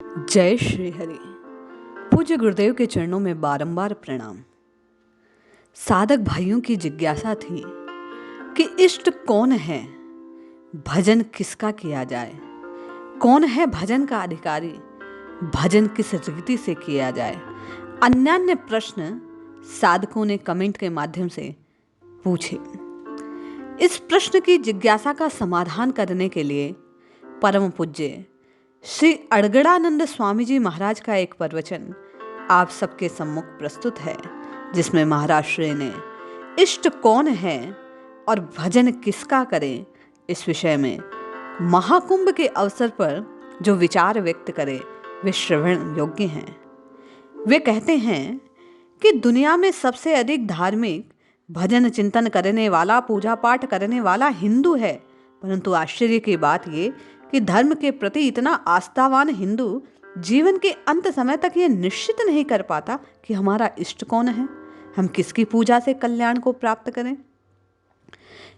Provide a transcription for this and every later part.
जय श्री हरि। पूज्य गुरुदेव के चरणों में बारंबार प्रणाम। साधक भाइयों की जिज्ञासा थी कि इष्ट कौन है, भजन किसका किया जाए, कौन है भजन का अधिकारी, भजन किस रीति से किया जाए। अन्यान्य प्रश्न साधकों ने कमेंट के माध्यम से पूछे। इस प्रश्न की जिज्ञासा का समाधान करने के लिए परम पूज्य श्री अड़गड़ानंद स्वामी जी महाराज का एक प्रवचन आप सबके सम्मुख प्रस्तुत है, जिसमें महाराज श्री ने इष्ट कौन है और भजन किसका करें इस विषय में महाकुंभ के अवसर पर जो विचार व्यक्त करे वे श्रवण योग्य हैं। वे कहते हैं कि दुनिया में सबसे अधिक धार्मिक भजन चिंतन करने वाला, पूजा पाठ करने वाला हिंदू है, परंतु आश्चर्य की बात ये कि धर्म के प्रति इतना आस्थावान हिंदू जीवन के अंत समय तक ये निश्चित नहीं कर पाता कि हमारा इष्ट कौन है, हम किसकी पूजा से कल्याण को प्राप्त करें।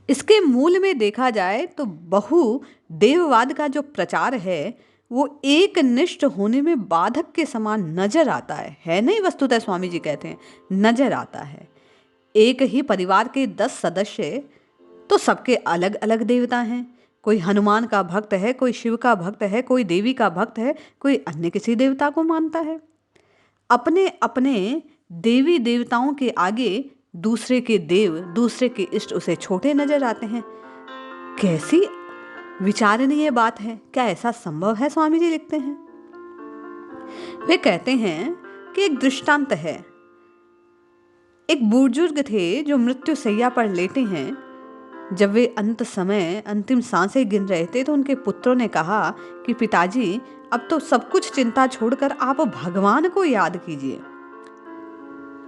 इसके मूल में देखा जाए तो बहु देववाद का जो प्रचार है वो एक निष्ठ होने में बाधक के समान नजर आता है नहीं, वस्तुतः स्वामी जी कहते हैं नजर आता है। एक ही परिवार के 10 सदस्य तो सबके अलग अलग देवता हैं। कोई हनुमान का भक्त है, कोई शिव का भक्त है, कोई देवी का भक्त है, कोई अन्य किसी देवता को मानता है। अपने अपने देवी देवताओं के आगे दूसरे के देव, दूसरे के इष्ट उसे छोटे नजर आते हैं। कैसी विचारणीय बात है, क्या ऐसा संभव है? स्वामी जी लिखते हैं, वे कहते हैं कि एक दृष्टांत है। एक बुजुर्ग थे जो मृत्यु शैया पर लेटे हैं। जब वे अंत समय अंतिम सांसें गिन रहे थे तो उनके पुत्रों ने कहा कि पिताजी, अब तो सब कुछ चिंता छोड़कर आप भगवान को याद कीजिए।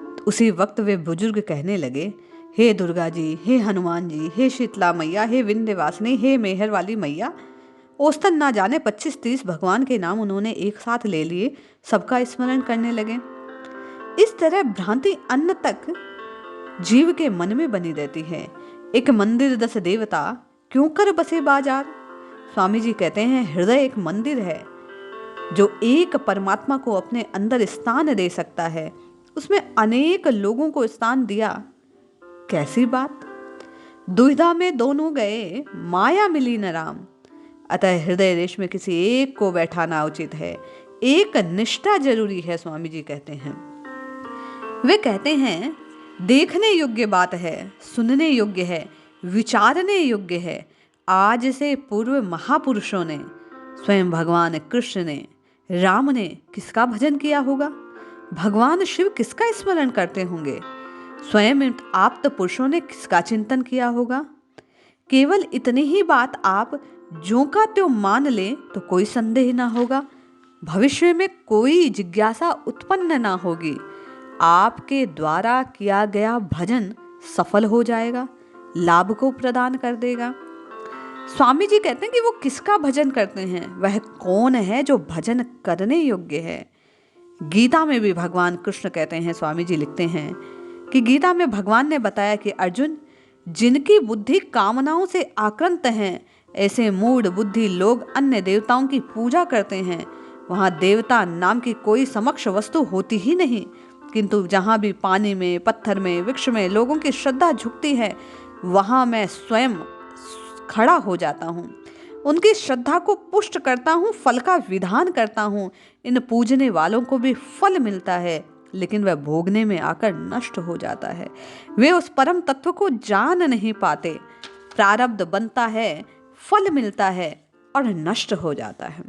तो उसी वक्त वे बुजुर्ग कहने लगे, हे दुर्गा जी, हे हनुमान जी, हे शीतला मैया, हे विंध्यवासिनी, हे मेहर वाली मैया। औसतन ना जाने 25-30 भगवान के नाम उन्होंने एक साथ ले लिए, सबका स्मरण करने लगे। इस तरह भ्रांति अन्न तक जीव के मन में बनी रहती है। एक मंदिर 10 देवता क्यों कर बसे बाजार। स्वामी जी कहते हैं हृदय एक मंदिर है जो एक परमात्मा को अपने अंदर स्थान दे सकता है, उसमें अनेक लोगों को स्थान दिया, कैसी बात। दुविधा में दोनों गए, माया मिली न राम। अतः हृदय देश में किसी एक को बैठाना उचित है, एक निष्ठा जरूरी है। स्वामी जी कहते हैं, वे कहते हैं देखने योग्य बात है, सुनने योग्य है, विचारने योग्य है। आज से पूर्व महापुरुषों ने, स्वयं भगवान कृष्ण ने, राम ने किसका भजन किया होगा? भगवान शिव किसका स्मरण करते होंगे? स्वयं आप्त पुरुषों ने किसका चिंतन किया होगा? केवल इतनी ही बात आप ज्यों का त्यों मान लें तो कोई संदेह ना होगा, भविष्य में कोई जिज्ञासा उत्पन्न ना होगी। आपके द्वारा किया गया भजन सफल हो जाएगा, लाभ को प्रदान कर देगा। स्वामी जी कहते हैं कि वो किसका भजन करते हैं, वह कौन है जो भजन करने योग्य है। गीता में भी भगवान कृष्ण कहते हैं, स्वामी जी लिखते हैं कि गीता में भगवान ने बताया कि अर्जुन, जिनकी बुद्धि कामनाओं से आक्रांत है, ऐसे मूढ़ बुद्धि लोग अन्य देवताओं की पूजा करते हैं। वहां देवता नाम की कोई समक्ष वस्तु होती ही नहीं, किंतु जहां भी पानी में, पत्थर में, वृक्ष में लोगों की श्रद्धा झुकती है, वहां मैं स्वयं खड़ा हो जाता हूं, उनकी श्रद्धा को पुष्ट करता हूं, फल का विधान करता हूं। इन पूजने वालों को भी फल मिलता है, लेकिन वह भोगने में आकर नष्ट हो जाता है। वे उस परम तत्व को जान नहीं पाते। प्रारब्ध बनता है, फल मिलता है और नष्ट हो जाता है।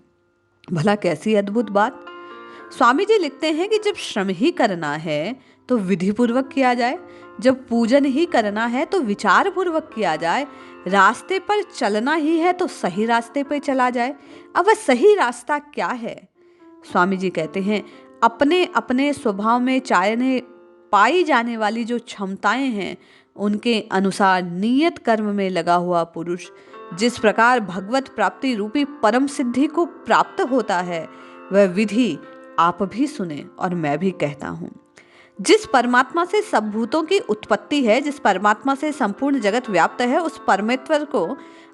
भला कैसी अद्भुत बात। स्वामी जी लिखते हैं कि जब श्रम ही करना है तो विधि पूर्वक किया जाए, जब पूजन ही करना है तो विचार पूर्वक किया जाए, रास्ते पर चलना ही है तो सही रास्ते पर चला जाए। अब वह सही रास्ता क्या है? स्वामी जी कहते हैं अपने अपने स्वभाव में चाहने पाई जाने वाली जो क्षमताएं हैं, उनके अनुसार नियत कर्म में लगा हुआ पुरुष जिस प्रकार भगवत प्राप्ति रूपी परम सिद्धि को प्राप्त होता है, वह विधि आप भी सुने और मैं भी कहता हूं। जिस परमात्मा से सब भूतों की उत्पत्ति है, जिस परमात्मा से संपूर्ण जगत व्याप्त है, उस परमेश्वर को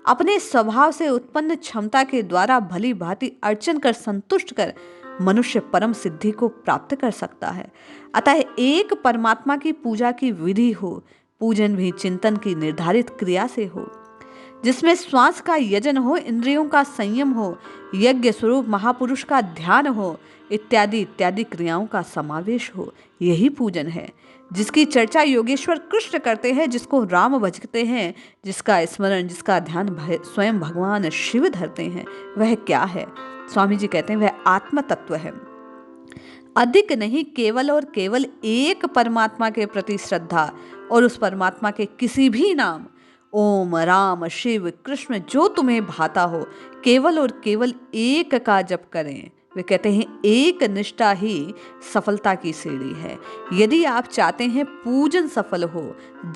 अपने स्वभाव से उत्पन्न क्षमता के द्वारा भली भांति अर्चन कर संतुष्ट कर मनुष्य परम सिद्धि को प्राप्त कर सकता है। अतः एक परमात्मा की पूजा की विधि हो, पूजन भी चिंतन की निर्धारित क्रिया से हो, जिसमें श्वास का यजन हो, इंद्रियों का संयम हो, यज्ञ स्वरूप महापुरुष का ध्यान हो, इत्यादि इत्यादि क्रियाओं का समावेश हो। यही पूजन है, जिसकी चर्चा योगेश्वर कृष्ण करते हैं, जिसको राम भजते हैं, जिसका स्मरण, जिसका ध्यान स्वयं भगवान शिव धरते हैं। वह क्या है? स्वामी जी कहते हैं वह आत्म तत्व है। अधिक नहीं, केवल और केवल एक परमात्मा के प्रति श्रद्धा और उस परमात्मा के किसी भी नाम, ओम, राम, शिव, कृष्ण, जो तुम्हें भाता हो, केवल और केवल एक का जप करें। वे कहते हैं एक निष्ठा ही सफलता की सीढ़ी है। यदि आप चाहते हैं पूजन सफल हो,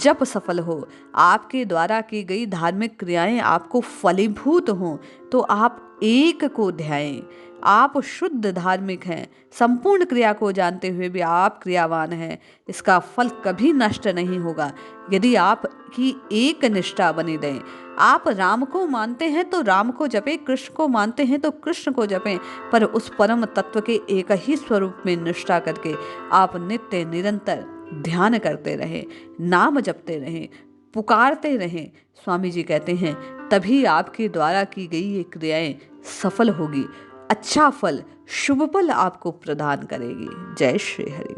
जप सफल हो, आपके द्वारा की गई धार्मिक क्रियाएं आपको फलीभूत हों, तो आप एक को ध्याएं। आप शुद्ध धार्मिक हैं, संपूर्ण क्रिया को जानते हुए भी आप क्रियावान हैं। इसका फल कभी नष्ट नहीं होगा यदि आप की एक निष्ठा बनी रहे। आप राम को मानते हैं तो राम को जपें, कृष्ण को मानते हैं तो कृष्ण को जपें, पर उस परम तत्व के एक ही स्वरूप में निष्ठा करके आप नित्य निरंतर ध्यान करते रहें, नाम जपते रहें, पुकारते रहें। स्वामी जी कहते हैं तभी आपके द्वारा की गई ये क्रियाएं सफल होगी, अच्छा फल, शुभ फल आपको प्रदान करेगी। जय श्री हरि।